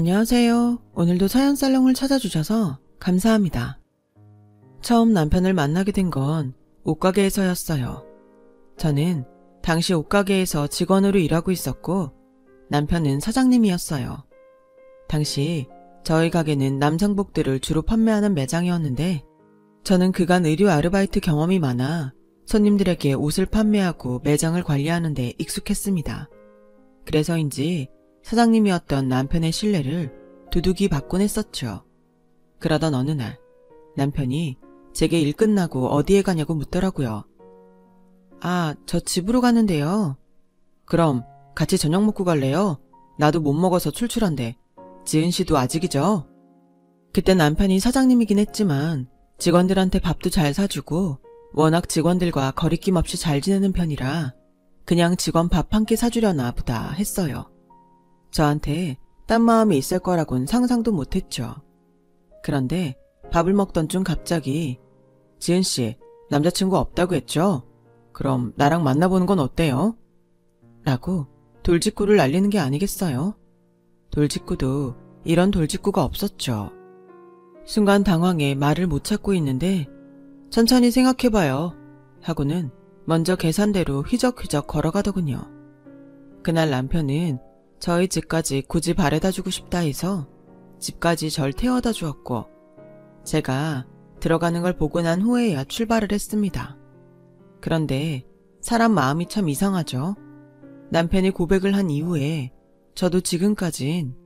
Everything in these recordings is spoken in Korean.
안녕하세요. 오늘도 사연살롱을 찾아주셔서 감사합니다. 처음 남편을 만나게 된 건 옷가게에서였어요. 저는 당시 옷가게에서 직원으로 일하고 있었고 남편은 사장님이었어요. 당시 저희 가게는 남성복들을 주로 판매하는 매장이었는데 저는 그간 의류 아르바이트 경험이 많아 손님들에게 옷을 판매하고 매장을 관리하는 데 익숙했습니다. 그래서인지 사장님이었던 남편의 신뢰를 두둑이 받곤 했었죠. 그러던 어느 날 남편이 제게 일 끝나고 어디에 가냐고 묻더라고요. 저 집으로 가는데요. 그럼 같이 저녁 먹고 갈래요? 나도 못 먹어서 출출한데. 지은 씨도 아직이죠? 그때 남편이 사장님이긴 했지만 직원들한테 밥도 잘 사주고 워낙 직원들과 거리낌 없이 잘 지내는 편이라 그냥 직원 밥 한 끼 사주려나 보다 했어요. 저한테 딴 마음이 있을 거라곤 상상도 못했죠. 그런데 밥을 먹던 중 갑자기 지은 씨, 남자친구 없다고 했죠? 그럼 나랑 만나보는 건 어때요? 라고 돌직구를 날리는 게 아니겠어요? 돌직구도 이런 돌직구가 없었죠. 순간 당황해 말을 못 찾고 있는데 천천히 생각해봐요 하고는 먼저 계산대로 휘적휘적 걸어가더군요. 그날 남편은 저희 집까지 굳이 바래다주고 싶다 해서 집까지 절 태워다 주었고 제가 들어가는 걸 보고 난 후에야 출발을 했습니다. 그런데 사람 마음이 참 이상하죠. 남편이 고백을 한 이후에 저도 지금까진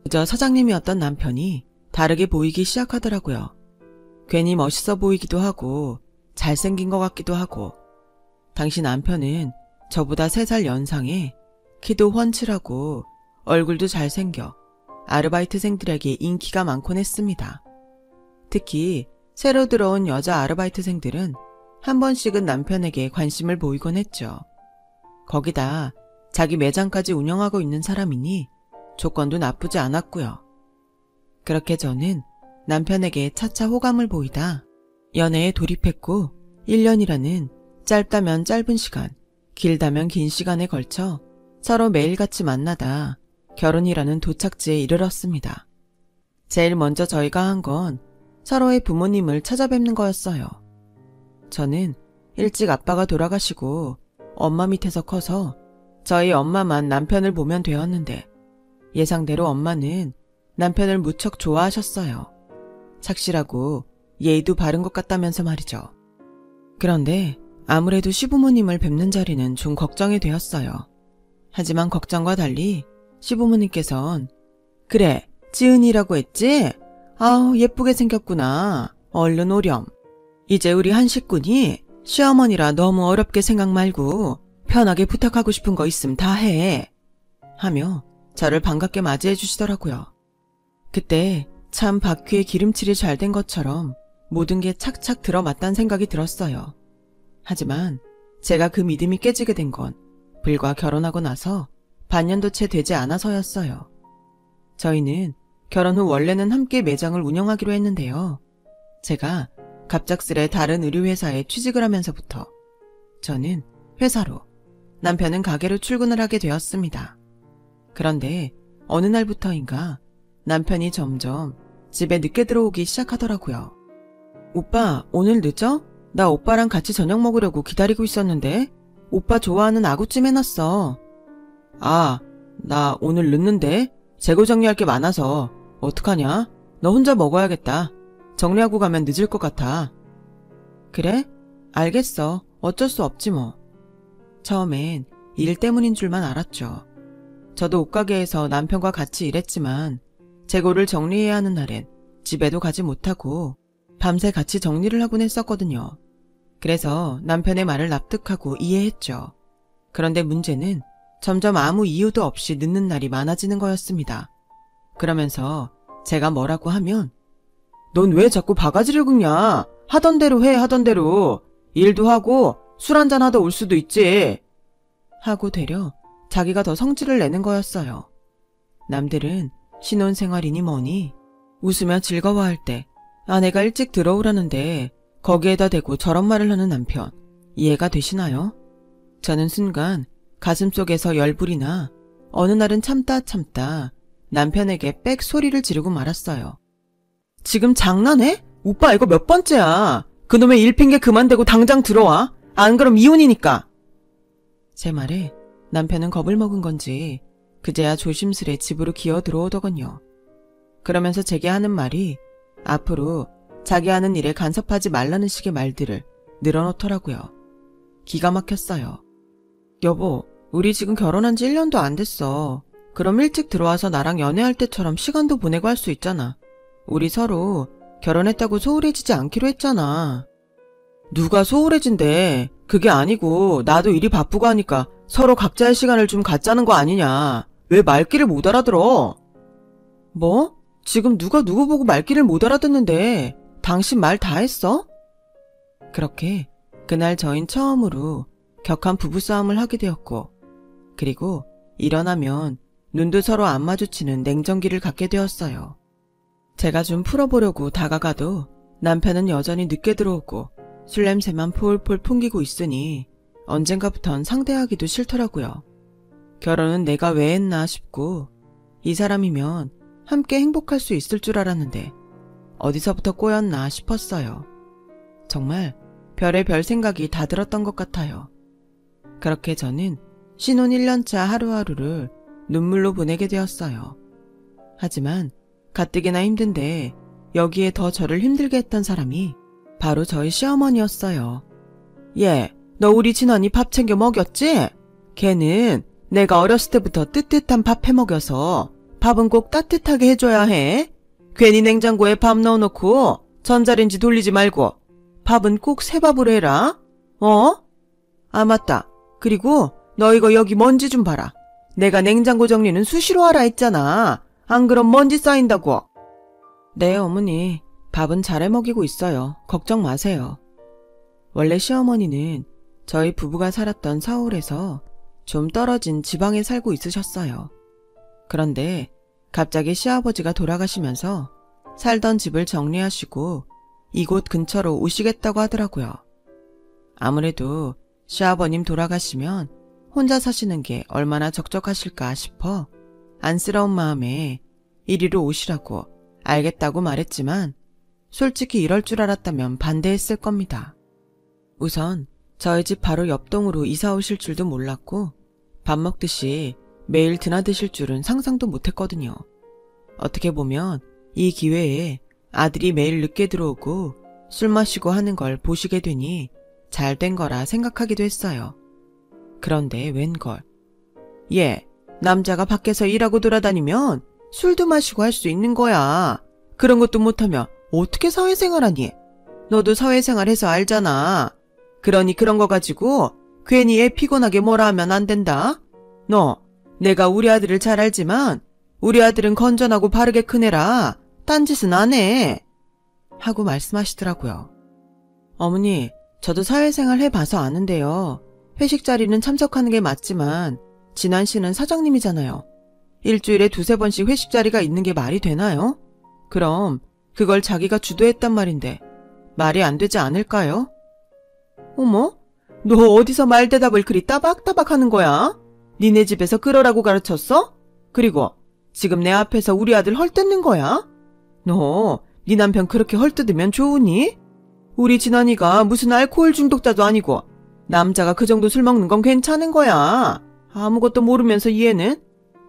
그저 사장님이었던 남편이 다르게 보이기 시작하더라고요. 괜히 멋있어 보이기도 하고 잘생긴 것 같기도 하고 당시 남편은 저보다 3살 연상에 키도 훤칠하고 얼굴도 잘생겨 아르바이트생들에게 인기가 많곤 했습니다. 특히 새로 들어온 여자 아르바이트생들은 한 번씩은 남편에게 관심을 보이곤 했죠. 거기다 자기 매장까지 운영하고 있는 사람이니 조건도 나쁘지 않았고요. 그렇게 저는 남편에게 차차 호감을 보이다 연애에 돌입했고 1년이라는 짧다면 짧은 시간, 길다면 긴 시간에 걸쳐 서로 매일같이 만나다 결혼이라는 도착지에 이르렀습니다. 제일 먼저 저희가 한 건 서로의 부모님을 찾아뵙는 거였어요. 저는 일찍 아빠가 돌아가시고 엄마 밑에서 커서 저희 엄마만 남편을 보면 되었는데 예상대로 엄마는 남편을 무척 좋아하셨어요. 착실하고 예의도 바른 것 같다면서 말이죠. 그런데 아무래도 시부모님을 뵙는 자리는 좀 걱정이 되었어요. 하지만 걱정과 달리 시부모님께선 그래, 지은이라고 했지? 아우 예쁘게 생겼구나. 얼른 오렴. 이제 우리 한 식구니 시어머니라 너무 어렵게 생각 말고 편하게 부탁하고 싶은 거 있음 다 해. 하며 저를 반갑게 맞이해 주시더라고요. 그때 참 바퀴에 기름칠이 잘 된 것처럼 모든 게 착착 들어맞단 생각이 들었어요. 하지만 제가 그 믿음이 깨지게 된 건 불과 결혼하고 나서 반년도 채 되지 않아서였어요. 저희는 결혼 후 원래는 함께 매장을 운영하기로 했는데요. 제가 갑작스레 다른 의류회사에 취직을 하면서부터 저는 회사로, 남편은 가게로 출근을 하게 되었습니다. 그런데 어느 날부터인가 남편이 점점 집에 늦게 들어오기 시작하더라고요. 오빠, 오늘 늦어? 나 오빠랑 같이 저녁 먹으려고 기다리고 있었는데 오빠 좋아하는 아구찜 해놨어. 나 오늘 늦는데 재고 정리할 게 많아서 어떡하냐? 너 혼자 먹어야겠다. 정리하고 가면 늦을 것 같아. 그래? 알겠어. 어쩔 수 없지 뭐. 처음엔 일 때문인 줄만 알았죠. 저도 옷가게에서 남편과 같이 일했지만 재고를 정리해야 하는 날엔 집에도 가지 못하고 밤새 같이 정리를 하곤 했었거든요. 그래서 남편의 말을 납득하고 이해했죠. 그런데 문제는 점점 아무 이유도 없이 늦는 날이 많아지는 거였습니다. 그러면서 제가 뭐라고 하면 넌 왜 자꾸 바가지를 긁냐? 하던 대로 해, 하던 대로. 일도 하고 술 한잔 하다 올 수도 있지. 하고 되려 자기가 더 성질을 내는 거였어요. 남들은 신혼생활이니 뭐니 웃으며 즐거워할 때 아내가 일찍 들어오라는데 거기에다 대고 저런 말을 하는 남편 이해가 되시나요? 저는 순간 가슴속에서 열불이 나 어느 날은 참다 남편에게 빽 소리를 지르고 말았어요. 지금 장난해? 오빠 이거 몇 번째야. 그놈의 일핑계 그만 대고 당장 들어와. 안 그럼 이혼이니까. 제 말에 남편은 겁을 먹은 건지 그제야 조심스레 집으로 기어 들어오더군요. 그러면서 제게 하는 말이 앞으로 자기 하는 일에 간섭하지 말라는 식의 말들을 늘어놓더라고요. 기가 막혔어요. 여보, 우리 지금 결혼한 지 1년도 안 됐어. 그럼 일찍 들어와서 나랑 연애할 때처럼 시간도 보내고 할 수 있잖아. 우리 서로 결혼했다고 소홀해지지 않기로 했잖아. 누가 소홀해진대. 그게 아니고 나도 일이 바쁘고 하니까 서로 각자의 시간을 좀 갖자는 거 아니냐. 왜 말귀를 못 알아들어? 뭐? 지금 누가 누구 보고 말귀를 못 알아듣는데 당신 말 다 했어? 그렇게 그날 저흰 처음으로 격한 부부싸움을 하게 되었고, 그리고 일어나면 눈도 서로 안 마주치는 냉정기를 갖게 되었어요. 제가 좀 풀어보려고 다가가도 남편은 여전히 늦게 들어오고 술 냄새만 폴폴 풍기고 있으니 언젠가부턴 상대하기도 싫더라고요. 결혼은 내가 왜 했나 싶고, 이 사람이면 함께 행복할 수 있을 줄 알았는데 어디서부터 꼬였나 싶었어요. 정말 별의별 생각이 다 들었던 것 같아요. 그렇게 저는 신혼 1년차 하루하루를 눈물로 보내게 되었어요. 하지만 가뜩이나 힘든데 여기에 더 저를 힘들게 했던 사람이 바로 저희 시어머니였어요. 얘, 너 우리 진원이 밥 챙겨 먹였지? 걔는 내가 어렸을 때부터 뜨뜻한 밥 해먹여서 밥은 꼭 따뜻하게 해줘야 해. 괜히 냉장고에 밥 넣어놓고 전자레인지 돌리지 말고 밥은 꼭 새밥으로 해라. 어? 아 맞다. 그리고 너 이거 여기 먼지 좀 봐라. 내가 냉장고 정리는 수시로 하라 했잖아. 안 그럼 먼지 쌓인다고. 네 어머니, 밥은 잘 해먹이고 있어요. 걱정 마세요. 원래 시어머니는 저희 부부가 살았던 서울에서 좀 떨어진 지방에 살고 있으셨어요. 그런데 갑자기 시아버지가 돌아가시면서 살던 집을 정리하시고 이곳 근처로 오시겠다고 하더라고요. 아무래도 시아버님 돌아가시면 혼자 사시는 게 얼마나 적적하실까 싶어 안쓰러운 마음에 이리로 오시라고 알겠다고 말했지만 솔직히 이럴 줄 알았다면 반대했을 겁니다. 우선 저희 집 바로 옆동으로 이사 오실 줄도 몰랐고 밥 먹듯이 매일 드나드실 줄은 상상도 못했거든요. 어떻게 보면 이 기회에 아들이 매일 늦게 들어오고 술 마시고 하는 걸 보시게 되니 잘 된 거라 생각하기도 했어요. 그런데 웬걸. 얘, 남자가 밖에서 일하고 돌아다니면 술도 마시고 할 수 있는 거야. 그런 것도 못하면 어떻게 사회생활하니? 너도 사회생활해서 알잖아. 그러니 그런 거 가지고 괜히 애 피곤하게 뭐라 하면 안 된다. 너, 내가 우리 아들을 잘 알지만 우리 아들은 건전하고 바르게 큰 애라 딴짓은 안 해. 하고 말씀하시더라고요. 어머니, 저도 사회생활 해봐서 아는데요. 회식 자리는 참석하는 게 맞지만 진환 씨는 사장님이잖아요. 일주일에 2-3번씩 회식 자리가 있는 게 말이 되나요? 그럼 그걸 자기가 주도했단 말인데 말이 안 되지 않을까요? 어머? 너 어디서 말대답을 그리 따박따박 하는 거야? 니네 집에서 그러라고 가르쳤어? 그리고 지금 내 앞에서 우리 아들 헐뜯는 거야? 너, 네 남편 그렇게 헐뜯으면 좋으니? 우리 진환이가 무슨 알코올 중독자도 아니고 남자가 그 정도 술 먹는 건 괜찮은 거야. 아무것도 모르면서 얘는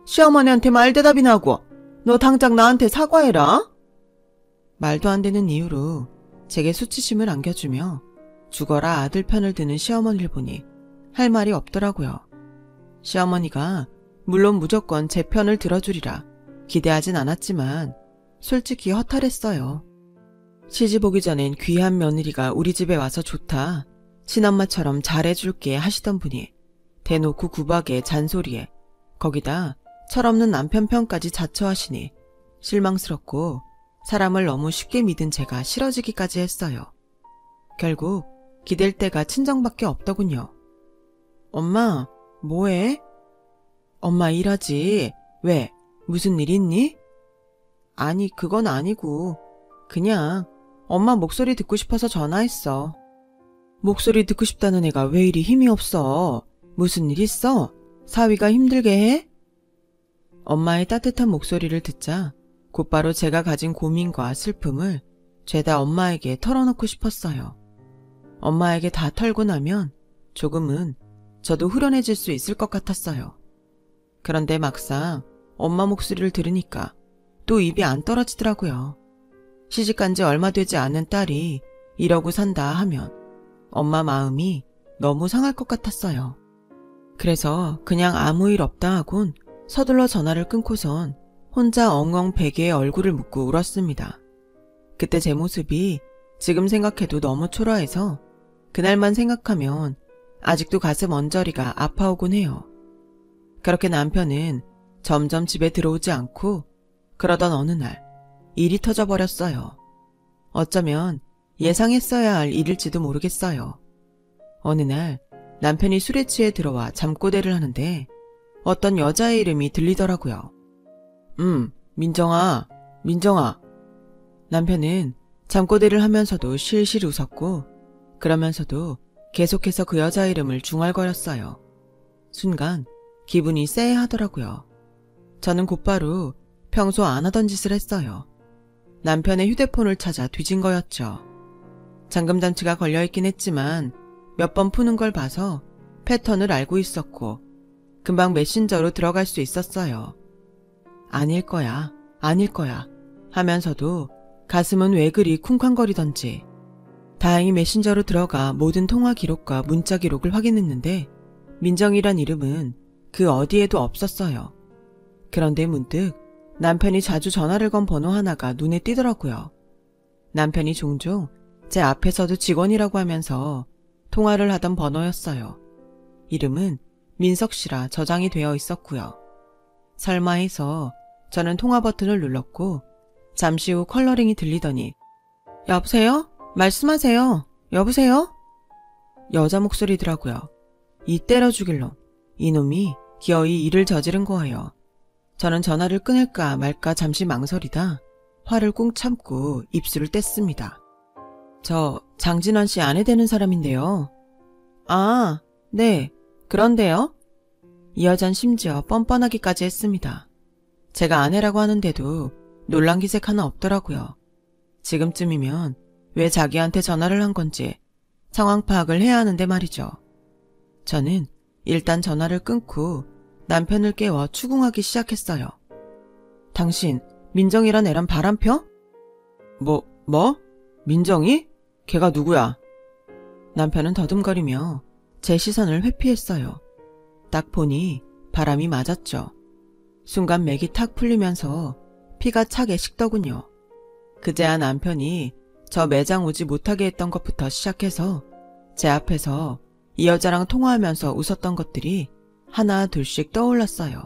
시어머니한테 말대답이나 하고 너 당장 나한테 사과해라. 말도 안 되는 이유로 제게 수치심을 안겨주며 죽어라 아들 편을 드는 시어머니를 보니 할 말이 없더라고요. 시어머니가 물론 무조건 제 편을 들어주리라 기대하진 않았지만 솔직히 허탈했어요. 시집 오기 전엔 귀한 며느리가 우리 집에 와서 좋다. 친엄마처럼 잘해줄게 하시던 분이 대놓고 구박에 잔소리에 거기다 철없는 남편 편까지 자처하시니 실망스럽고 사람을 너무 쉽게 믿은 제가 싫어지기까지 했어요. 결국 기댈 데가 친정밖에 없더군요. 엄마, 뭐해? 엄마 일하지. 왜? 무슨 일 있니? 아니, 그건 아니고 그냥 엄마 목소리 듣고 싶어서 전화했어. 목소리 듣고 싶다는 애가 왜 이리 힘이 없어? 무슨 일 있어? 사위가 힘들게 해? 엄마의 따뜻한 목소리를 듣자 곧바로 제가 가진 고민과 슬픔을 죄다 엄마에게 털어놓고 싶었어요. 엄마에게 다 털고 나면 조금은 저도 후련해질 수 있을 것 같았어요. 그런데 막상 엄마 목소리를 들으니까 또 입이 안 떨어지더라고요. 시집간 지 얼마 되지 않은 딸이 이러고 산다 하면 엄마 마음이 너무 상할 것 같았어요. 그래서 그냥 아무 일 없다 하곤 서둘러 전화를 끊고선 혼자 엉엉 베개에 얼굴을 묻고 울었습니다. 그때 제 모습이 지금 생각해도 너무 초라해서 그날만 생각하면 아직도 가슴 언저리가 아파오곤 해요. 그렇게 남편은 점점 집에 들어오지 않고 그러던 어느 날 일이 터져버렸어요. 어쩌면 예상했어야 할 일일지도 모르겠어요. 어느 날 남편이 술에 취해 들어와 잠꼬대를 하는데 어떤 여자의 이름이 들리더라고요. 민정아. 남편은 잠꼬대를 하면서도 실실 웃었고 그러면서도 계속해서 그 여자 이름을 중얼거렸어요. 순간 기분이 쎄하더라고요. 저는 곧바로 평소 안 하던 짓을 했어요. 남편의 휴대폰을 찾아 뒤진 거였죠. 잠금장치가 걸려있긴 했지만 몇 번 푸는 걸 봐서 패턴을 알고 있었고 금방 메신저로 들어갈 수 있었어요. 아닐 거야 하면서도 가슴은 왜 그리 쿵쾅거리던지. 다행히 메신저로 들어가 모든 통화 기록과 문자 기록을 확인했는데 민정이란 이름은 그 어디에도 없었어요. 그런데 문득 남편이 자주 전화를 건 번호 하나가 눈에 띄더라고요. 남편이 종종 제 앞에서도 직원이라고 하면서 통화를 하던 번호였어요. 이름은 민석 씨라 저장이 되어 있었고요. 설마 해서 저는 통화 버튼을 눌렀고 잠시 후 컬러링이 들리더니 여보세요? 말씀하세요. 여보세요? 여자 목소리더라고요. 이 때려 죽일 놈. 이놈이 기어이 일을 저지른 거예요. 저는 전화를 끊을까 말까 잠시 망설이다 화를 꾹 참고 입술을 뗐습니다. 저 장진환 씨 아내 되는 사람인데요. 아, 네. 그런데요? 이 여잔 심지어 뻔뻔하기까지 했습니다. 제가 아내라고 하는데도 놀란 기색 하나 없더라고요. 지금쯤이면 왜 자기한테 전화를 한 건지 상황 파악을 해야 하는데 말이죠. 저는 일단 전화를 끊고 남편을 깨워 추궁하기 시작했어요. 당신 민정이란 애랑 바람 펴? 뭐? 민정이? 걔가 누구야? 남편은 더듬거리며 제 시선을 회피했어요. 딱 보니 바람이 맞았죠. 순간 맥이 탁 풀리면서 피가 차게 식더군요. 그제야 남편이 저 매장 오지 못하게 했던 것부터 시작해서 제 앞에서 이 여자랑 통화하면서 웃었던 것들이 하나 둘씩 떠올랐어요.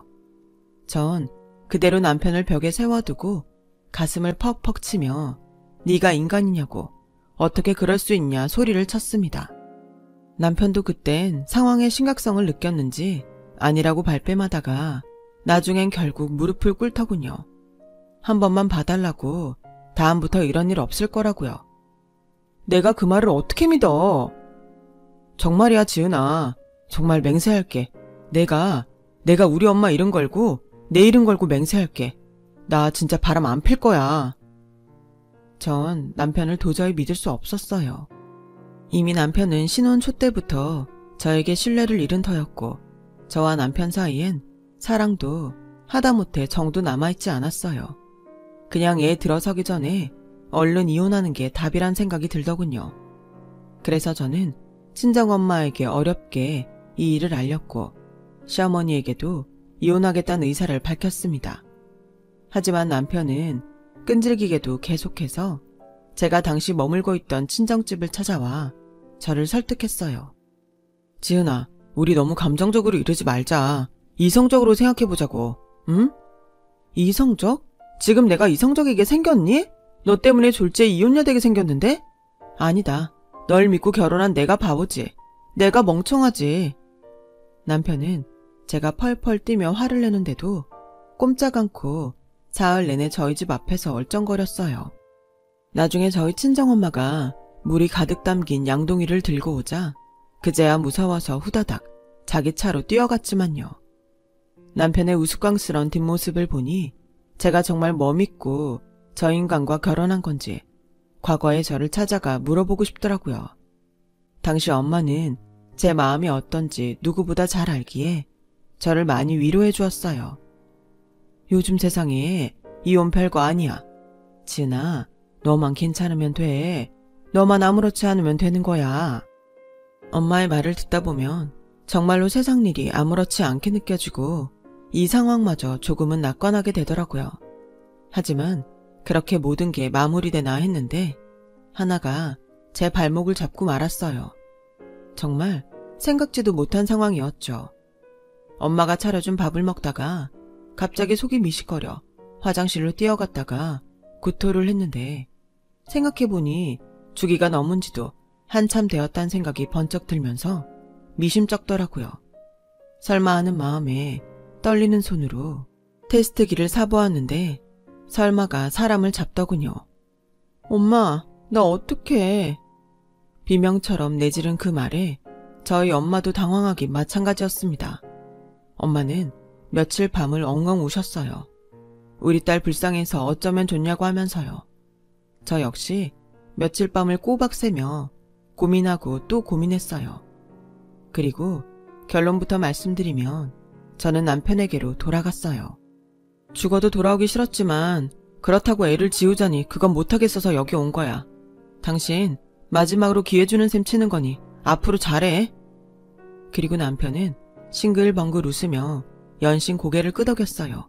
전 그대로 남편을 벽에 세워두고 가슴을 퍽퍽 치며 네가 인간이냐고 어떻게 그럴 수 있냐 소리를 쳤습니다. 남편도 그땐 상황의 심각성을 느꼈는지 아니라고 발뺌하다가 나중엔 결국 무릎을 꿇더군요. 한 번만 봐달라고 다음부터 이런 일 없을 거라고요. 내가 그 말을 어떻게 믿어? 정말이야 지은아. 정말 맹세할게. 내가 우리 엄마 이름 걸고 내 이름 걸고 맹세할게. 나 진짜 바람 안 필 거야. 전 남편을 도저히 믿을 수 없었어요. 이미 남편은 신혼 초 때부터 저에게 신뢰를 잃은 터였고 저와 남편 사이엔 사랑도 하다못해 정도 남아있지 않았어요. 그냥 애 들어서기 전에 얼른 이혼하는 게 답이란 생각이 들더군요. 그래서 저는 친정엄마에게 어렵게 이 일을 알렸고 시어머니에게도 이혼하겠다는 의사를 밝혔습니다. 하지만 남편은 끈질기게도 계속해서 제가 당시 머물고 있던 친정집을 찾아와 저를 설득했어요. 지은아, 우리 너무 감정적으로 이러지 말자. 이성적으로 생각해보자고. 응? 이성적? 지금 내가 이성적이게 생겼니? 너 때문에 졸지에 이혼녀 되게 생겼는데? 아니다. 널 믿고 결혼한 내가 바보지. 내가 멍청하지. 남편은 제가 펄펄 뛰며 화를 내는데도 꼼짝 않고 사흘 내내 저희 집 앞에서 얼쩡거렸어요. 나중에 저희 친정엄마가 물이 가득 담긴 양동이를 들고 오자 그제야 무서워서 후다닥 자기 차로 뛰어갔지만요. 남편의 우스꽝스런 뒷모습을 보니 제가 정말 뭐 믿고 저 인간과 결혼한 건지 과거의 저를 찾아가 물어보고 싶더라고요. 당시 엄마는 제 마음이 어떤지 누구보다 잘 알기에 저를 많이 위로해 주었어요. 요즘 세상에 이혼 별거 아니야. 지은아, 너만 괜찮으면 돼. 너만 아무렇지 않으면 되는 거야. 엄마의 말을 듣다 보면 정말로 세상 일이 아무렇지 않게 느껴지고 이 상황마저 조금은 낙관하게 되더라고요. 하지만 그렇게 모든 게 마무리되나 했는데 하나가 제 발목을 잡고 말았어요. 정말 생각지도 못한 상황이었죠. 엄마가 차려준 밥을 먹다가 갑자기 속이 미식거려 화장실로 뛰어갔다가 구토를 했는데 생각해보니 주기가 넘은 지도 한참 되었다는 생각이 번쩍 들면서 미심쩍더라고요. 설마 하는 마음에 떨리는 손으로 테스트기를 사보았는데 설마가 사람을 잡더군요. 엄마, 나 어떡해. 비명처럼 내지른 그 말에 저희 엄마도 당황하기 마찬가지였습니다. 엄마는 며칠 밤을 엉엉 우셨어요. 우리 딸 불쌍해서 어쩌면 좋냐고 하면서요. 저 역시 며칠 밤을 꼬박 새며 고민하고 또 고민했어요. 그리고 결론부터 말씀드리면 저는 남편에게로 돌아갔어요. 죽어도 돌아오기 싫었지만 그렇다고 애를 지우자니 그건 못하겠어서 여기 온 거야. 당신 마지막으로 기회 주는 셈 치는 거니 앞으로 잘해. 그리고 남편은 싱글벙글 웃으며 연신 고개를 끄덕였어요.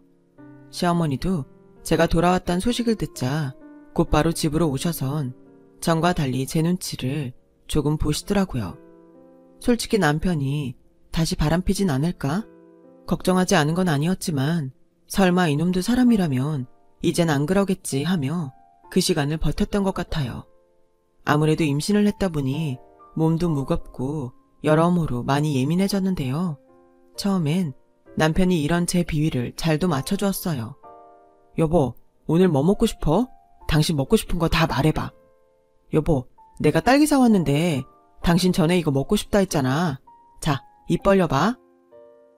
시어머니도 제가 돌아왔다는 소식을 듣자 곧바로 집으로 오셔선 전과 달리 제 눈치를 조금 보시더라고요. 솔직히 남편이 다시 바람피진 않을까? 걱정하지 않은 건 아니었지만 설마 이놈도 사람이라면 이젠 안 그러겠지 하며 그 시간을 버텼던 것 같아요. 아무래도 임신을 했다 보니 몸도 무겁고 여러모로 많이 예민해졌는데요. 처음엔 남편이 이런 제 비위를 잘도 맞춰주었어요. 여보, 오늘 뭐 먹고 싶어? 당신 먹고 싶은 거 다 말해봐. 여보, 내가 딸기 사왔는데 당신 전에 이거 먹고 싶다 했잖아. 자, 입 벌려봐.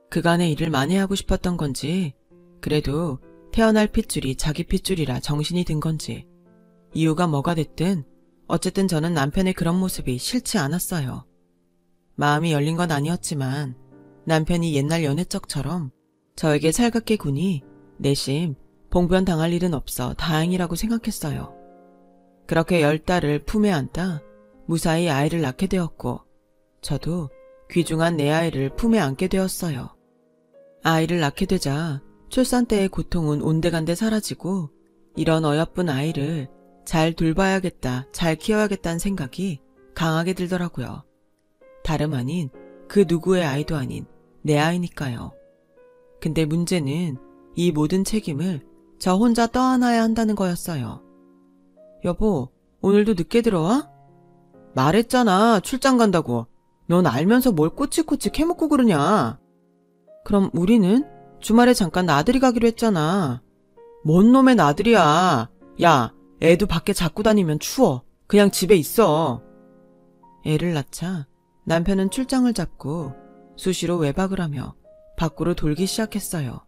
그간의 일을 만회하고 싶었던 건지 그래도 태어날 핏줄이 자기 핏줄이라 정신이 든 건지 이유가 뭐가 됐든 어쨌든 저는 남편의 그런 모습이 싫지 않았어요. 마음이 열린 건 아니었지만 남편이 옛날 연애적처럼 저에게 살갑게 구니 내심 봉변당할 일은 없어 다행이라고 생각했어요. 그렇게 10달을 품에 안다 무사히 아이를 낳게 되었고 저도 귀중한 내 아이를 품에 안게 되었어요. 아이를 낳게 되자 출산 때의 고통은 온데간데 사라지고 이런 어여쁜 아이를 잘 돌봐야겠다, 잘 키워야겠다는 생각이 강하게 들더라고요. 다름 아닌 그 누구의 아이도 아닌 내 아이니까요. 근데 문제는 이 모든 책임을 저 혼자 떠안아야 한다는 거였어요. 여보, 오늘도 늦게 들어와? 말했잖아, 출장 간다고. 넌 알면서 뭘 꼬치꼬치 캐묻고 그러냐. 그럼 우리는 주말에 잠깐 나들이 가기로 했잖아. 뭔 놈의 나들이야. 야, 애도 밖에 자꾸 다니면 추워. 그냥 집에 있어. 애를 낳자 남편은 출장을 잡고 수시로 외박을 하며 밖으로 돌기 시작했어요.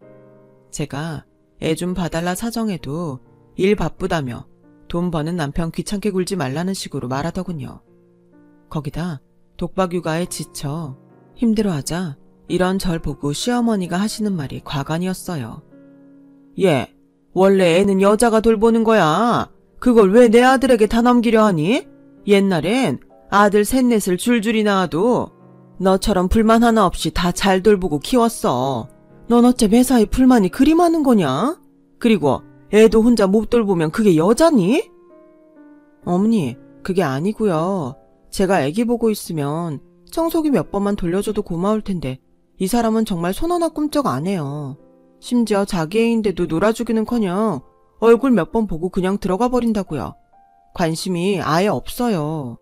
제가 애 좀 봐달라 사정해도 일 바쁘다며 돈 버는 남편 귀찮게 굴지 말라는 식으로 말하더군요. 거기다 독박 육아에 지쳐 힘들어하자 이런 절 보고 시어머니가 하시는 말이 과간이었어요. 얘, 원래 애는 여자가 돌보는 거야. 그걸 왜 내 아들에게 다 넘기려 하니? 옛날엔 아들 셋넷을 줄줄이 낳아도 너처럼 불만 하나 없이 다 잘 돌보고 키웠어. 넌 어째 매사에 불만이 그리 많은 거냐? 그리고 애도 혼자 못 돌보면 그게 여자니? 어머니, 그게 아니고요. 제가 애기 보고 있으면 청소기 몇 번만 돌려줘도 고마울 텐데 이 사람은 정말 손 하나 꿈쩍 안 해요. 심지어 자기 애인데도 놀아주기는커녕 얼굴 몇 번 보고 그냥 들어가 버린다고요. 관심이 아예 없어요.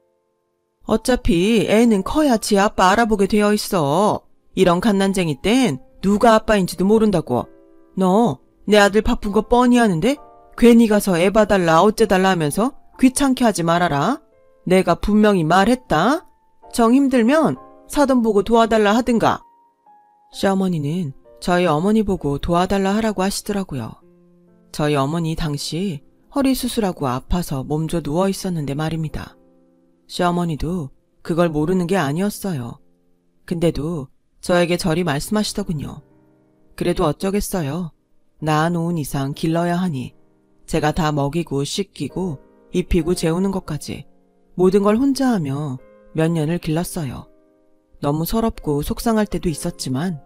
어차피 애는 커야 지 아빠 알아보게 되어 있어. 이런 갓난쟁이 땐 누가 아빠인지도 모른다고. 너 내 아들 바쁜 거 뻔히 아는데 괜히 가서 애 봐달라 어째달라 하면서 귀찮게 하지 말아라. 내가 분명히 말했다. 정 힘들면 사돈 보고 도와달라 하든가. 시어머니는 저희 어머니 보고 도와달라 하라고 하시더라고요. 저희 어머니 당시 허리 수술하고 아파서 몸져 누워 있었는데 말입니다. 시어머니도 그걸 모르는 게 아니었어요. 근데도 저에게 저리 말씀하시더군요. 그래도 어쩌겠어요. 낳아놓은 이상 길러야 하니 제가 다 먹이고 씻기고 입히고 재우는 것까지 모든 걸 혼자 하며 몇 년을 길렀어요. 너무 서럽고 속상할 때도 있었지만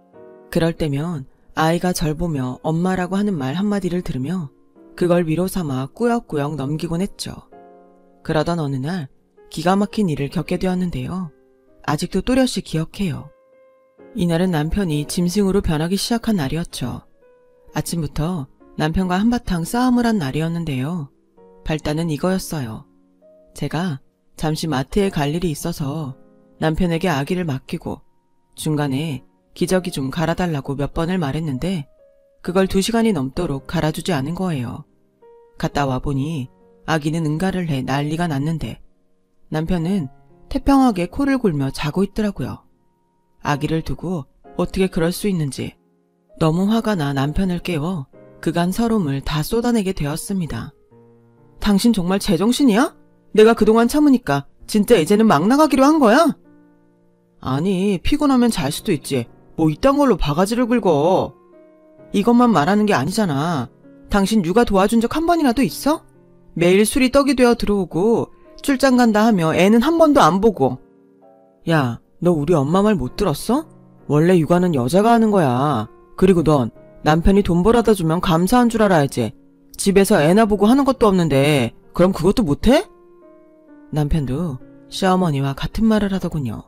그럴 때면 아이가 절 보며 엄마라고 하는 말 한마디를 들으며 그걸 위로 삼아 꾸역꾸역 넘기곤 했죠. 그러던 어느 날 기가 막힌 일을 겪게 되었는데요. 아직도 또렷이 기억해요. 이날은 남편이 짐승으로 변하기 시작한 날이었죠. 아침부터 남편과 한바탕 싸움을 한 날이었는데요. 발단은 이거였어요. 제가 잠시 마트에 갈 일이 있어서 남편에게 아기를 맡기고 중간에 기저귀 좀 갈아달라고 몇 번을 말했는데 그걸 2시간이 넘도록 갈아주지 않은 거예요. 갔다 와보니 아기는 응가를 해 난리가 났는데 남편은 태평하게 코를 골며 자고 있더라고요. 아기를 두고 어떻게 그럴 수 있는지 너무 화가 나 남편을 깨워 그간 서름을 다 쏟아내게 되었습니다. 당신 정말 제정신이야? 내가 그동안 참으니까 진짜 이제는 막 나가기로 한 거야? 아니, 피곤하면 잘 수도 있지. 뭐 이딴 걸로 바가지를 긁어. 이것만 말하는 게 아니잖아. 당신 육아 도와준 적 한 번이라도 있어? 매일 술이 떡이 되어 들어오고 출장 간다 하며 애는 한 번도 안 보고. 야, 너 우리 엄마 말 못 들었어? 원래 육아는 여자가 하는 거야. 그리고 넌 남편이 돈 벌어다 주면 감사한 줄 알아야지. 집에서 애나 보고 하는 것도 없는데 그럼 그것도 못해? 남편도 시어머니와 같은 말을 하더군요.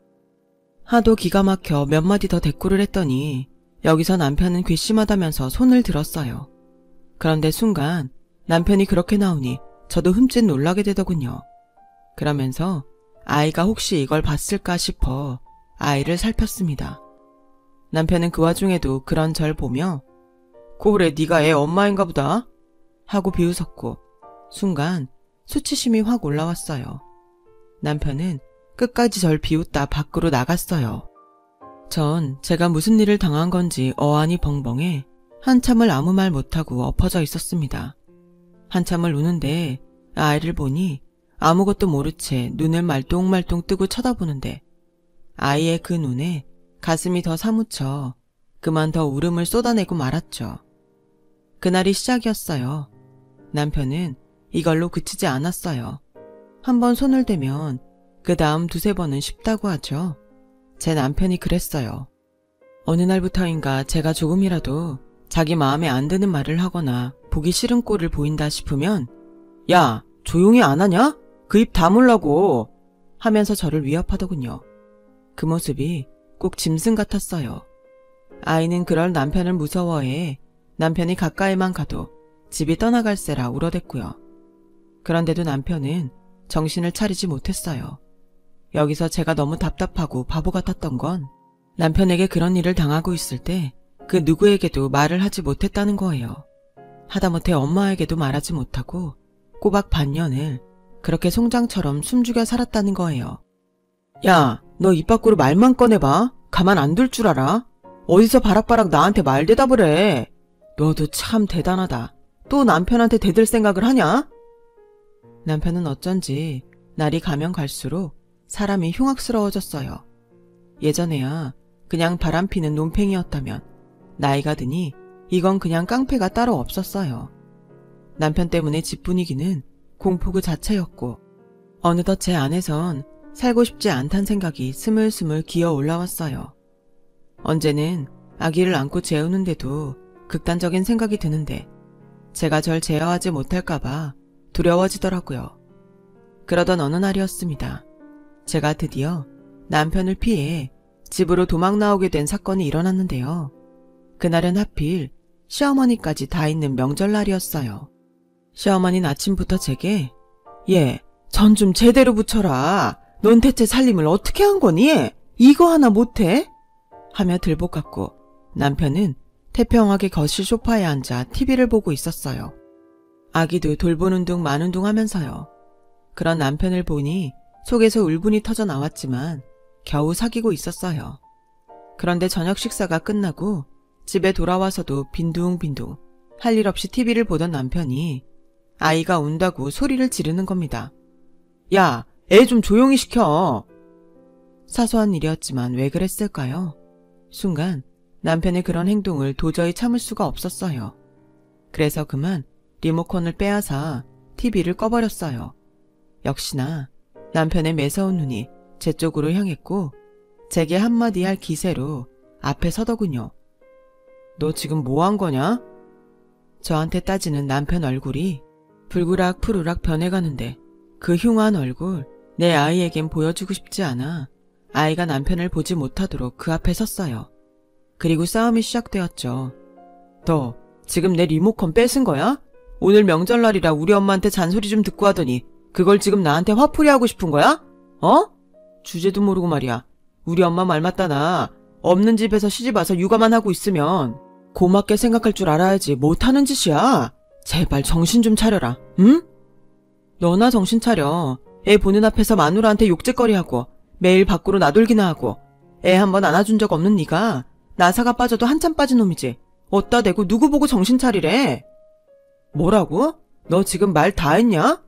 하도 기가 막혀 몇 마디 더 대꾸를 했더니 여기서 남편은 괘씸하다면서 손을 들었어요. 그런데 순간 남편이 그렇게 나오니 저도 흠칫 놀라게 되더군요. 그러면서 아이가 혹시 이걸 봤을까 싶어 아이를 살폈습니다. 남편은 그 와중에도 그런 절 보며 그래 네가 애 엄마인가 보다 하고 비웃었고 순간 수치심이 확 올라왔어요. 남편은 끝까지 절 비웃다 밖으로 나갔어요. 전 제가 무슨 일을 당한 건지 어안이 벙벙해 한참을 아무 말 못하고 엎어져 있었습니다. 한참을 우는데 아이를 보니 아무것도 모른 채 눈을 말똥말똥 뜨고 쳐다보는데 아이의 그 눈에 가슴이 더 사무쳐 그만 더 울음을 쏟아내고 말았죠. 그날이 시작이었어요. 남편은 이걸로 그치지 않았어요. 한번 손을 대면 그 다음 2-3번은 쉽다고 하죠. 제 남편이 그랬어요. 어느 날부터인가 제가 조금이라도 자기 마음에 안 드는 말을 하거나 보기 싫은 꼴을 보인다 싶으면 야, 조용히 안 하냐? 그 입 다물라고 하면서 저를 위협하더군요. 그 모습이 꼭 짐승 같았어요. 아이는 그럴 남편을 무서워해 남편이 가까이만 가도 집이 떠나갈세라 울어댔고요. 그런데도 남편은 정신을 차리지 못했어요. 여기서 제가 너무 답답하고 바보 같았던 건 남편에게 그런 일을 당하고 있을 때 그 누구에게도 말을 하지 못했다는 거예요. 하다못해 엄마에게도 말하지 못하고 꼬박 반년을 그렇게 송장처럼 숨죽여 살았다는 거예요. 야, 너 입 밖으로 말만 꺼내봐. 가만 안 둘 줄 알아? 어디서 바락바락 나한테 말 대답을 해. 너도 참 대단하다. 또 남편한테 대들 생각을 하냐? 남편은 어쩐지 날이 가면 갈수록 사람이 흉악스러워졌어요. 예전에야 그냥 바람피는 논팽이였다면 나이가 드니 이건 그냥 깡패가 따로 없었어요. 남편 때문에 집 분위기는 공포 그 자체였고 어느덧 제 안에선 살고 싶지 않단 생각이 스물스물 기어 올라왔어요. 언제는 아기를 안고 재우는데도 극단적인 생각이 드는데 제가 절 제어하지 못할까봐 두려워지더라고요. 그러던 어느 날이었습니다. 제가 드디어 남편을 피해 집으로 도망 나오게 된 사건이 일어났는데요. 그날은 하필 시어머니까지 다 있는 명절날이었어요. 시어머니는 아침부터 제게 얘, 전 좀 제대로 붙여라. 넌 대체 살림을 어떻게 한 거니? 이거 하나 못해? 하며 들볶았고 남편은 태평하게 거실 소파에 앉아 TV를 보고 있었어요. 아기도 돌보는 둥 마는 둥 하면서요. 그런 남편을 보니 속에서 울분이 터져 나왔지만 겨우 사귀고 있었어요. 그런데 저녁 식사가 끝나고 집에 돌아와서도 빈둥빈둥 할 일 없이 TV를 보던 남편이 아이가 운다고 소리를 지르는 겁니다. 야, 애 좀 조용히 시켜. 사소한 일이었지만 왜 그랬을까요? 순간 남편의 그런 행동을 도저히 참을 수가 없었어요. 그래서 그만 리모컨을 빼앗아 TV를 꺼버렸어요. 역시나 남편의 매서운 눈이 제 쪽으로 향했고 제게 한마디 할 기세로 앞에 서더군요. 너 지금 뭐 한 거냐? 저한테 따지는 남편 얼굴이 불그락 푸르락 변해가는데 그 흉한 얼굴 내 아이에겐 보여주고 싶지 않아 아이가 남편을 보지 못하도록 그 앞에 섰어요. 그리고 싸움이 시작되었죠. 너 지금 내 리모컨 뺏은 거야? 오늘 명절날이라 우리 엄마한테 잔소리 좀 듣고 하더니 그걸 지금 나한테 화풀이 하고 싶은 거야? 어? 주제도 모르고 말이야. 우리 엄마 말 맞다나 없는 집에서 시집와서 육아만 하고 있으면 고맙게 생각할 줄 알아야지 못하는 짓이야. 제발 정신 좀 차려라. 응? 너나 정신 차려. 애 보는 앞에서 마누라한테 욕짓거리하고 매일 밖으로 나돌기나 하고 애 한번 안아준 적 없는 네가 나사가 빠져도 한참 빠진 놈이지. 어따 대고 누구 보고 정신 차리래. 뭐라고? 너 지금 말 다 했냐?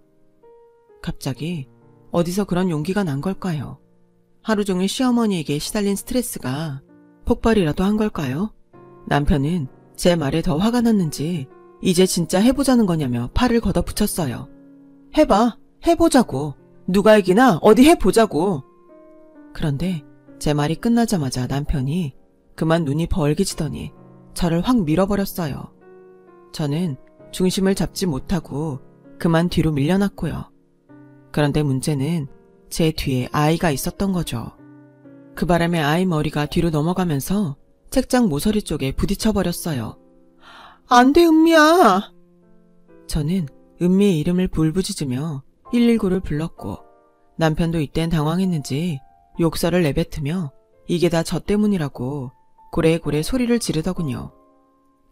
갑자기 어디서 그런 용기가 난 걸까요? 하루 종일 시어머니에게 시달린 스트레스가 폭발이라도 한 걸까요? 남편은 제 말에 더 화가 났는지 이제 진짜 해보자는 거냐며 팔을 걷어붙였어요. 해봐. 해보자고. 누가 이기나 어디 해보자고. 그런데 제 말이 끝나자마자 남편이 그만 눈이 벌개지더니 저를 확 밀어버렸어요. 저는 중심을 잡지 못하고 그만 뒤로 밀려났고요. 그런데 문제는 제 뒤에 아이가 있었던 거죠. 그 바람에 아이 머리가 뒤로 넘어가면서 책장 모서리 쪽에 부딪혀버렸어요. 안 돼, 은미야! 저는 은미의 이름을 불부짖으며 119를 불렀고 남편도 이땐 당황했는지 욕설을 내뱉으며 이게 다 저 때문이라고 고래고래 소리를 지르더군요.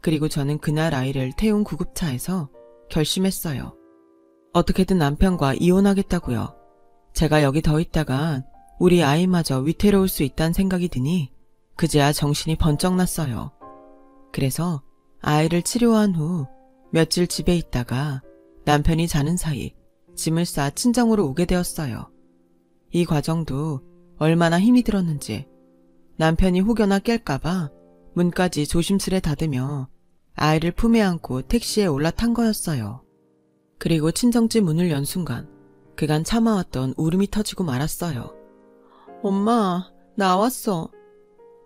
그리고 저는 그날 아이를 태운 구급차에서 결심했어요. 어떻게든 남편과 이혼하겠다고요. 제가 여기 더 있다간 우리 아이마저 위태로울 수 있다는 생각이 드니 그제야 정신이 번쩍 났어요. 그래서 아이를 치료한 후 며칠 집에 있다가 남편이 자는 사이 짐을 싸 친정으로 오게 되었어요. 이 과정도 얼마나 힘이 들었는지 남편이 혹여나 깰까봐 문까지 조심스레 닫으며 아이를 품에 안고 택시에 올라탄 거였어요. 그리고 친정집 문을 연 순간 그간 참아왔던 울음이 터지고 말았어요. 엄마, 나왔어.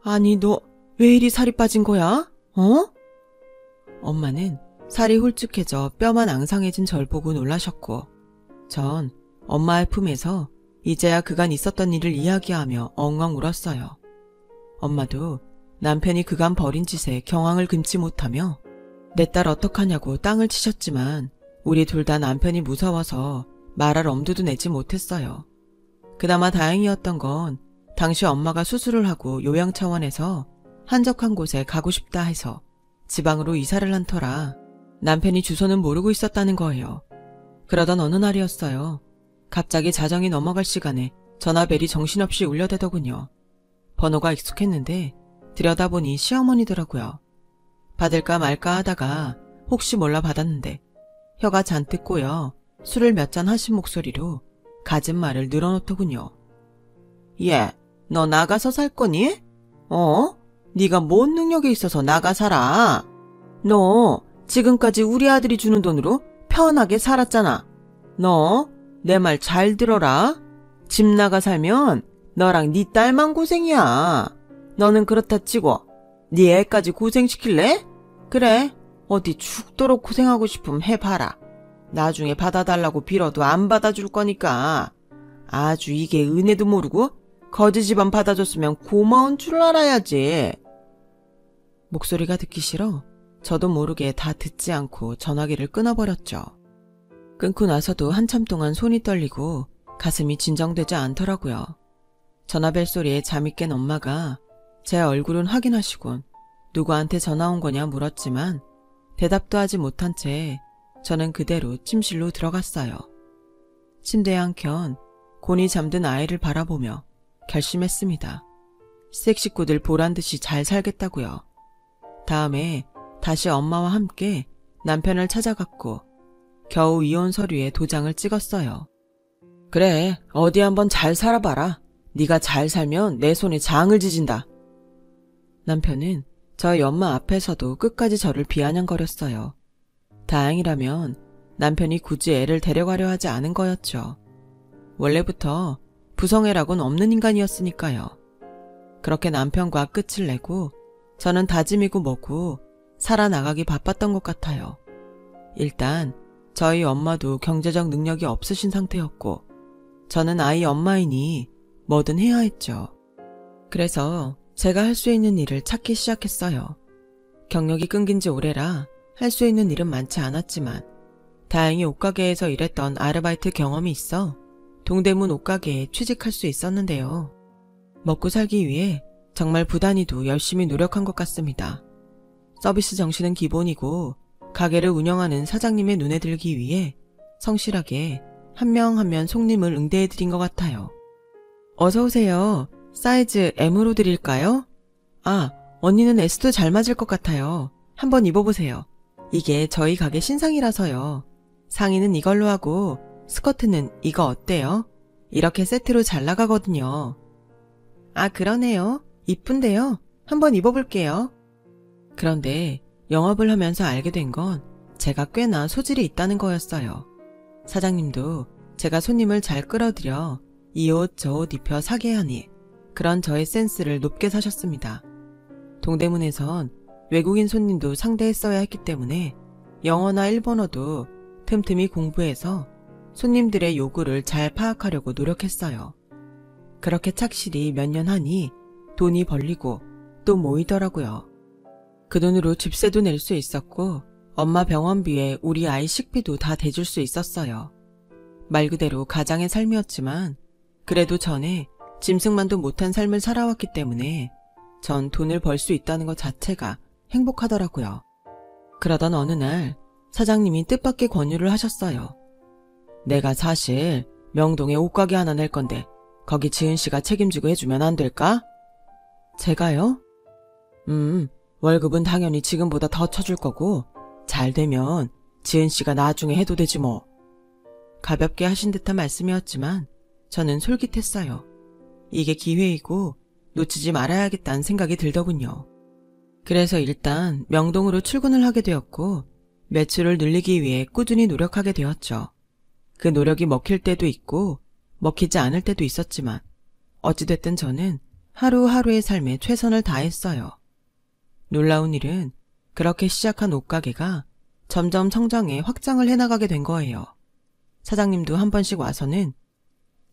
아니, 너 왜 이리 살이 빠진 거야? 어? 엄마는 살이 홀쭉해져 뼈만 앙상해진 절 보고 놀라셨고 전 엄마의 품에서 이제야 그간 있었던 일을 이야기하며 엉엉 울었어요. 엄마도 남편이 그간 벌인 짓에 경황을 금치 못하며 내 딸 어떡하냐고 땅을 치셨지만 우리 둘 다 남편이 무서워서 말할 엄두도 내지 못했어요. 그나마 다행이었던 건 당시 엄마가 수술을 하고 요양 차원에서 한적한 곳에 가고 싶다 해서 지방으로 이사를 한 터라 남편이 주소는 모르고 있었다는 거예요. 그러던 어느 날이었어요. 갑자기 자정이 넘어갈 시간에 전화벨이 정신없이 울려대더군요. 번호가 익숙했는데 들여다보니 시어머니더라고요. 받을까 말까 하다가 혹시 몰라 받았는데 혀가 잔뜩 꼬여 술을 몇 잔 하신 목소리로 갖은 말을 늘어놓더군요. 얘, 너 나가서 살 거니? 어? 네가 뭔 능력이 있어서 나가 살아? 너 지금까지 우리 아들이 주는 돈으로 편하게 살았잖아. 너 내 말 잘 들어라. 집 나가 살면 너랑 네 딸만 고생이야. 너는 그렇다 치고 네 애까지 고생시킬래? 그래, 어디 죽도록 고생하고 싶음 해봐라. 나중에 받아달라고 빌어도 안 받아줄 거니까. 아주 이게 은혜도 모르고 거지 집안 받아줬으면 고마운 줄 알아야지. 목소리가 듣기 싫어 저도 모르게 다 듣지 않고 전화기를 끊어버렸죠. 끊고 나서도 한참 동안 손이 떨리고 가슴이 진정되지 않더라고요. 전화벨 소리에 잠이 깬 엄마가 제 얼굴은 확인하시곤 누구한테 전화 온 거냐 물었지만 대답도 하지 못한 채 저는 그대로 침실로 들어갔어요. 침대에 한켠 곤히 잠든 아이를 바라보며 결심했습니다. 색 식구들 보란듯이 잘 살겠다고요. 다음에 다시 엄마와 함께 남편을 찾아갔고 겨우 이혼 서류에 도장을 찍었어요. 그래, 어디 한번 잘 살아봐라. 네가 잘 살면 내 손에 장을 지진다. 남편은 저희 엄마 앞에서도 끝까지 저를 비아냥거렸어요. 다행이라면 남편이 굳이 애를 데려가려 하지 않은 거였죠. 원래부터 부성애라곤 없는 인간이었으니까요. 그렇게 남편과 끝을 내고 저는 다짐이고 뭐고 살아나가기 바빴던 것 같아요. 일단 저희 엄마도 경제적 능력이 없으신 상태였고 저는 아이 엄마이니 뭐든 해야 했죠. 그래서 제가 할 수 있는 일을 찾기 시작했어요. 경력이 끊긴 지 오래라 할 수 있는 일은 많지 않았지만 다행히 옷가게에서 일했던 아르바이트 경험이 있어 동대문 옷가게에 취직할 수 있었는데요. 먹고 살기 위해 정말 부단히도 열심히 노력한 것 같습니다. 서비스 정신은 기본이고 가게를 운영하는 사장님의 눈에 들기 위해 성실하게 한 명 한 명 손님을 응대해드린 것 같아요. 어서 오세요. 사이즈 M으로 드릴까요? 아, 언니는 S도 잘 맞을 것 같아요. 한번 입어보세요. 이게 저희 가게 신상이라서요. 상의는 이걸로 하고 스커트는 이거 어때요? 이렇게 세트로 잘 나가거든요. 아, 그러네요. 이쁜데요. 한번 입어볼게요. 그런데 영업을 하면서 알게 된 건 제가 꽤나 소질이 있다는 거였어요. 사장님도 제가 손님을 잘 끌어들여 이 옷 저 옷 입혀 사게 하니 그런 저의 센스를 높게 사셨습니다. 동대문에선 외국인 손님도 상대했어야 했기 때문에 영어나 일본어도 틈틈이 공부해서 손님들의 요구를 잘 파악하려고 노력했어요. 그렇게 착실히 몇 년 하니 돈이 벌리고 또 모이더라고요. 그 돈으로 집세도 낼 수 있었고 엄마 병원비에 우리 아이 식비도 다 대줄 수 있었어요. 말 그대로 가장의 삶이었지만 그래도 전에 짐승만도 못한 삶을 살아왔기 때문에 전 돈을 벌 수 있다는 것 자체가 행복하더라고요. 그러던 어느 날 사장님이 뜻밖의 권유를 하셨어요. 내가 사실 명동에 옷가게 하나 낼 건데 거기 지은 씨가 책임지고 해주면 안 될까? 제가요? 월급은 당연히 지금보다 더 쳐줄 거고 잘 되면 지은 씨가 나중에 해도 되지 뭐. 가볍게 하신 듯한 말씀이었지만 저는 솔깃했어요. 이게 기회이고 놓치지 말아야겠다는 생각이 들더군요. 그래서 일단 명동으로 출근을 하게 되었고 매출을 늘리기 위해 꾸준히 노력하게 되었죠. 그 노력이 먹힐 때도 있고 먹히지 않을 때도 있었지만 어찌됐든 저는 하루하루의 삶에 최선을 다했어요. 놀라운 일은 그렇게 시작한 옷가게가 점점 성장해 확장을 해나가게 된 거예요. 사장님도 한 번씩 와서는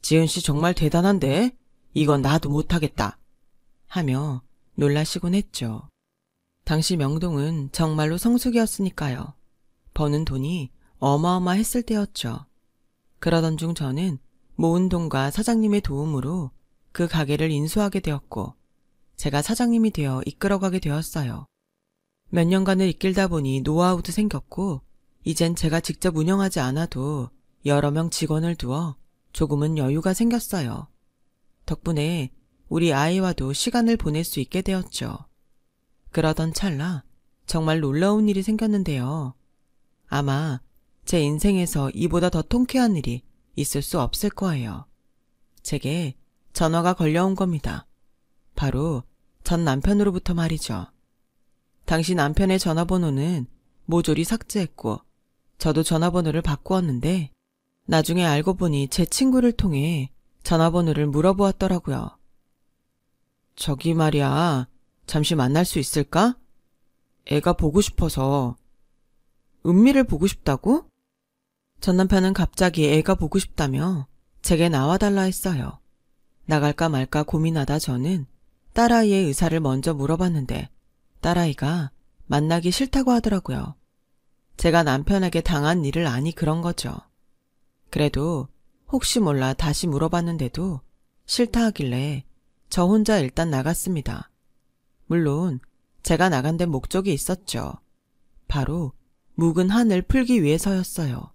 지은 씨 정말 대단한데? 이건 나도 못하겠다. 하며 놀라시곤 했죠. 당시 명동은 정말로 성수기였으니까요. 버는 돈이 어마어마했을 때였죠. 그러던 중 저는 모은 돈과 사장님의 도움으로 그 가게를 인수하게 되었고 제가 사장님이 되어 이끌어가게 되었어요. 몇 년간을 이끌다 보니 노하우도 생겼고 이젠 제가 직접 운영하지 않아도 여러 명 직원을 두어 조금은 여유가 생겼어요. 덕분에 우리 아이와도 시간을 보낼 수 있게 되었죠. 그러던 찰나 정말 놀라운 일이 생겼는데요. 아마 제 인생에서 이보다 더 통쾌한 일이 있을 수 없을 거예요. 제게 전화가 걸려온 겁니다. 바로 전 남편으로부터 말이죠. 당시 남편의 전화번호는 모조리 삭제했고 저도 전화번호를 바꾸었는데 나중에 알고 보니 제 친구를 통해 전화번호를 물어보았더라고요. 저기 말이야, 잠시 만날 수 있을까? 애가 보고 싶어서. 은미를 보고 싶다고? 전 남편은 갑자기 애가 보고 싶다며 제게 나와달라 했어요. 나갈까 말까 고민하다 저는 딸아이의 의사를 먼저 물어봤는데 딸아이가 만나기 싫다고 하더라고요. 제가 남편에게 당한 일을 아니 그런 거죠. 그래도 혹시 몰라 다시 물어봤는데도 싫다 하길래 저 혼자 일단 나갔습니다. 물론 제가 나간 데 목적이 있었죠. 바로 묵은 한을 풀기 위해서였어요.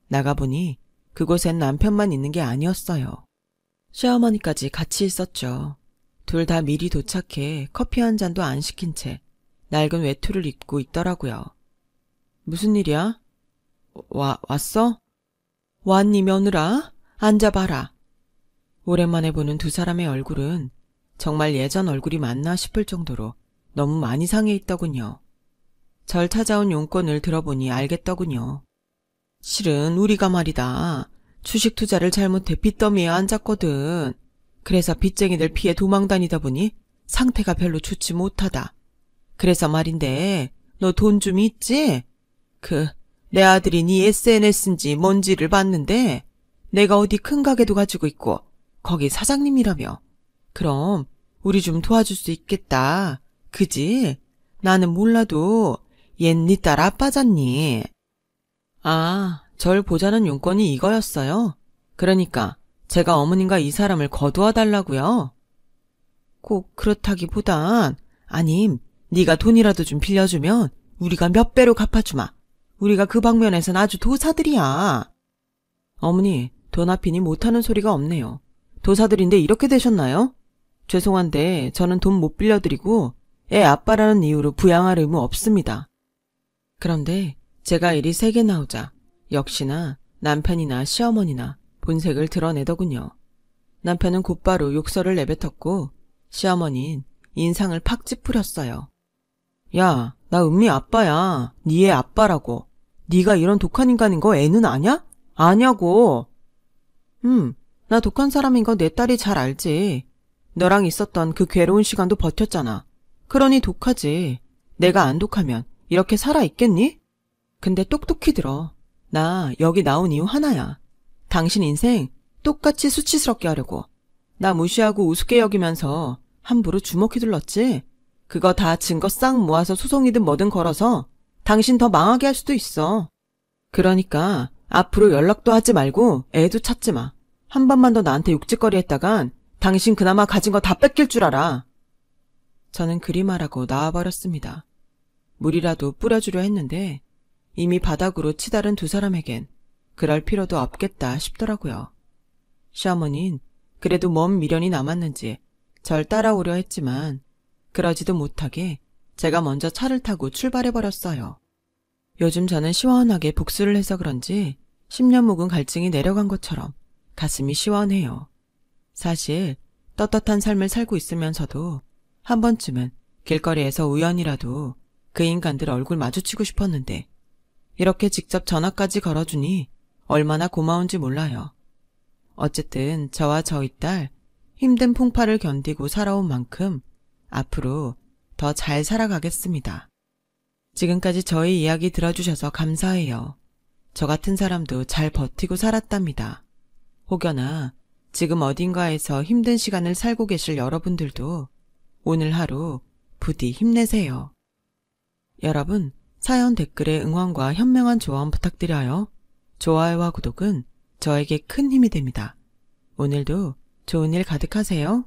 나가보니 그곳엔 남편만 있는 게 아니었어요. 시어머니까지 같이 있었죠. 둘 다 미리 도착해 커피 한 잔도 안 시킨 채 낡은 외투를 입고 있더라고요. 무슨 일이야? 왔어? 왔니 며느라? 앉아봐라. 오랜만에 보는 두 사람의 얼굴은 정말 예전 얼굴이 맞나 싶을 정도로 너무 많이 상해 있더군요. 절 찾아온 용건을 들어보니 알겠더군요. 실은 우리가 말이다. 주식 투자를 잘못해 빚더미에 앉았거든. 그래서 빚쟁이들 피해 도망다니다 보니 상태가 별로 좋지 못하다. 그래서 말인데 너 돈 좀 있지? 내 아들이 네 SNS인지 뭔지를 봤는데 내가 어디 큰 가게도 가지고 있고 거기 사장님이라며. 그럼 우리 좀 도와줄 수 있겠다. 그지? 나는 몰라도 얜 네 딸 아빠잖니. 아, 절 보자는 용건이 이거였어요. 그러니까 제가 어머님과 이 사람을 거두어 달라고요. 꼭 그렇다기보단 아님 네가 돈이라도 좀 빌려주면 우리가 몇 배로 갚아주마. 우리가 그 방면에선 아주 도사들이야. 어머니, 돈 앞이니 못하는 소리가 없네요. 도사들인데 이렇게 되셨나요? 죄송한데 저는 돈 못 빌려드리고 애 아빠라는 이유로 부양할 의무 없습니다. 그런데 제가 일이 세게 나오자 역시나 남편이나 시어머니나 본색을 드러내더군요. 남편은 곧바로 욕설을 내뱉었고 시어머니는 인상을 팍 찌푸렸어요. 야, 나 은미 아빠야. 네 애 아빠라고. 네가 이런 독한 인간인 거 애는 아냐? 아냐고. 나 독한 사람인 거 내 딸이 잘 알지. 너랑 있었던 그 괴로운 시간도 버텼잖아. 그러니 독하지. 내가 안 독하면 이렇게 살아있겠니? 근데 똑똑히 들어. 나 여기 나온 이유 하나야. 당신 인생 똑같이 수치스럽게 하려고. 나 무시하고 우습게 여기면서 함부로 주먹 휘둘렀지. 그거 다 증거 싹 모아서 소송이든 뭐든 걸어서 당신 더 망하게 할 수도 있어. 그러니까 앞으로 연락도 하지 말고 애도 찾지 마. 한 번만 더 나한테 욕짓거리 했다간 당신 그나마 가진 거 다 뺏길 줄 알아. 저는 그리 말하고 나와버렸습니다. 물이라도 뿌려주려 했는데 이미 바닥으로 치다른 두 사람에겐 그럴 필요도 없겠다 싶더라고요. 시어머니는 그래도 먼 미련이 남았는지 절 따라오려 했지만 그러지도 못하게 제가 먼저 차를 타고 출발해버렸어요. 요즘 저는 시원하게 복수를 해서 그런지 10년 묵은 갈증이 내려간 것처럼 가슴이 시원해요. 사실 떳떳한 삶을 살고 있으면서도 한 번쯤은 길거리에서 우연이라도 그 인간들 얼굴 마주치고 싶었는데 이렇게 직접 전화까지 걸어주니 얼마나 고마운지 몰라요. 어쨌든 저와 저희 딸 힘든 풍파를 견디고 살아온 만큼 앞으로 더 잘 살아가겠습니다. 지금까지 저희 이야기 들어주셔서 감사해요. 저 같은 사람도 잘 버티고 살았답니다. 혹여나 지금 어딘가에서 힘든 시간을 살고 계실 여러분들도 오늘 하루 부디 힘내세요. 여러분, 사연 댓글에 응원과 현명한 조언 부탁드려요. 좋아요와 구독은 저에게 큰 힘이 됩니다. 오늘도 좋은 일 가득하세요.